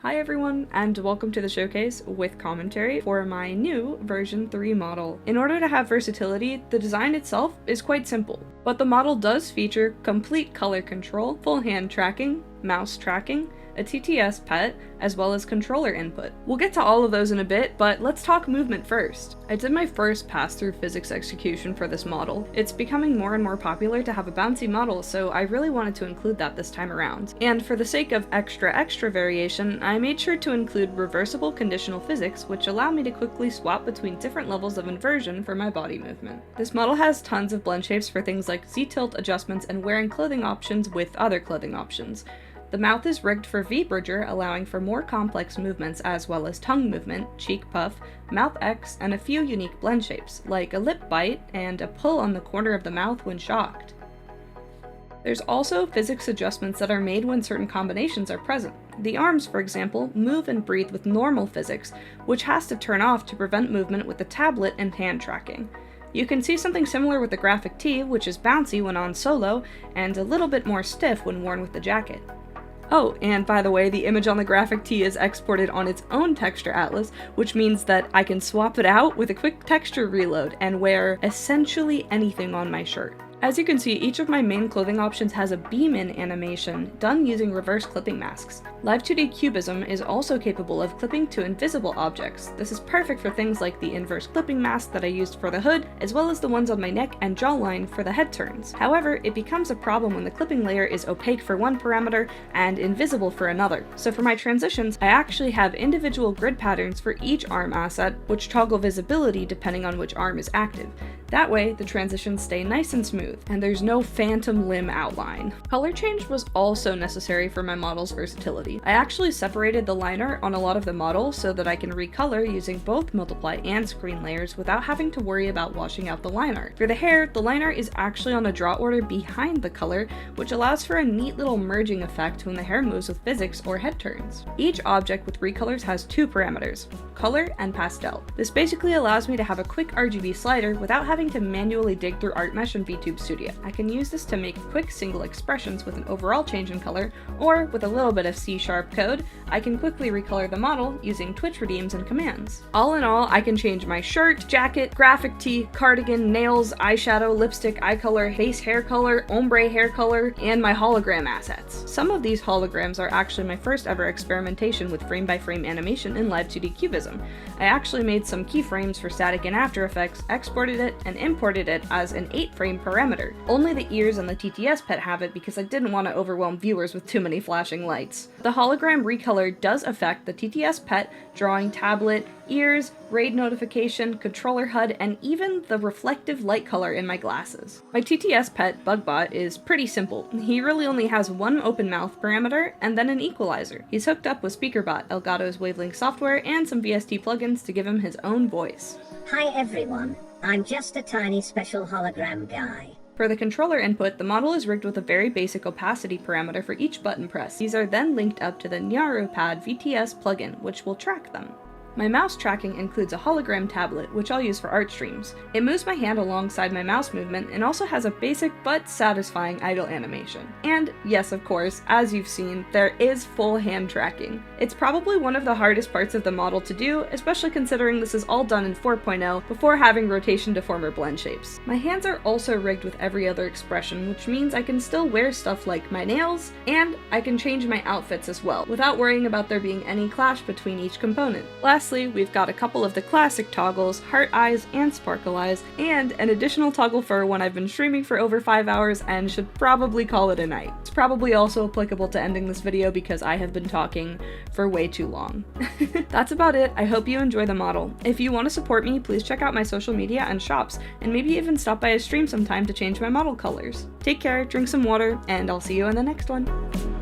Hi everyone, and welcome to the showcase with commentary for my new version 3 model. In order to have versatility, the design itself is quite simple, but the model does feature complete color control, full hand tracking, mouse tracking, a TTS Pet, as well as controller input. We'll get to all of those in a bit, but let's talk movement first. I did my first pass-through physics execution for this model. It's becoming more and more popular to have a bouncy model, so I really wanted to include that this time around. And for the sake of extra variation, I made sure to include reversible conditional physics, which allow me to quickly swap between different levels of inversion for my body movement. This model has tons of blend shapes for things like Z-tilt adjustments and wearing clothing options with other clothing options. The mouth is rigged for Vbridger, allowing for more complex movements as well as tongue movement, cheek puff, mouth X, and a few unique blend shapes, like a lip bite and a pull on the corner of the mouth when shocked. There's also physics adjustments that are made when certain combinations are present. The arms, for example, move and breathe with normal physics, which has to turn off to prevent movement with the tablet and hand tracking. You can see something similar with the graphic tee, which is bouncy when on solo, and a little bit more stiff when worn with the jacket. Oh, and by the way, the image on the graphic tee is exported on its own texture atlas, which means that I can swap it out with a quick texture reload and wear essentially anything on my shirt. As you can see, each of my main clothing options has a beam-in animation done using reverse clipping masks. Live2D cubism is also capable of clipping to invisible objects. This is perfect for things like the inverse clipping mask that I used for the hood, as well as the ones on my neck and jawline for the head turns. However, it becomes a problem when the clipping layer is opaque for one parameter and invisible for another. So for my transitions, I actually have individual grid patterns for each arm asset, which toggle visibility depending on which arm is active. That way, the transitions stay nice and smooth, and there's no phantom limb outline. Color change was also necessary for my model's versatility. I actually separated the liner on a lot of the model so that I can recolor using both multiply and screen layers without having to worry about washing out the liner. For the hair, the liner is actually on a draw order behind the color, which allows for a neat little merging effect when the hair moves with physics or head turns. Each object with recolors has two parameters, color and pastel. This basically allows me to have a quick RGB slider without having to manually dig through artmesh and Vtubestudio. I can use this to make quick single expressions with an overall change in color, or with a little bit of C# code, I can quickly recolor the model using Twitch redeems and commands. All in all, I can change my shirt, jacket, graphic tee, cardigan, nails, eyeshadow, lipstick, eye color, face hair color, ombre hair color, and my hologram assets. Some of these holograms are actually my first ever experimentation with frame-by-frame animation in Live2D cubism. I actually made some keyframes for static in After Effects, exported it, and imported it as an 8-frame parameter. Only the ears and the TTS Pet have it because I didn't want to overwhelm viewers with too many flashing lights. The hologram recolor does affect the TTS Pet, drawing tablet, ears, raid notification, controller HUD, and even the reflective light color in my glasses. My TTS Pet, Bugbot, is pretty simple. He really only has one open mouth parameter and then an equalizer. He's hooked up with Speakerbot, Elgato's wavelength software, and some VST plugins to give him his own voice. Hi everyone, I'm just a tiny special hologram guy. For the controller input, the model is rigged with a very basic opacity parameter for each button press. These are then linked up to the Nyarupad VTS plugin, which will track them. My mouse tracking includes a hologram tablet, which I'll use for art streams. It moves my hand alongside my mouse movement and also has a basic but satisfying idle animation. And yes, of course, as you've seen, there is full hand tracking. It's probably one of the hardest parts of the model to do, especially considering this is all done in 4.0 before having rotation deformer blend shapes. My hands are also rigged with every other expression, which means I can still wear stuff like my nails, and I can change my outfits as well, without worrying about there being any clash between each component. Lastly, we've got a couple of the classic toggles, heart eyes and sparkle eyes, and an additional toggle for when I've been streaming for over 5 hours and should probably call it a night. It's probably also applicable to ending this video because I have been talking for way too long. That's about it. I hope you enjoy the model. If you want to support me, please check out my social media and shops, and maybe even stop by a stream sometime to change my model colors. Take care, drink some water, and I'll see you in the next one.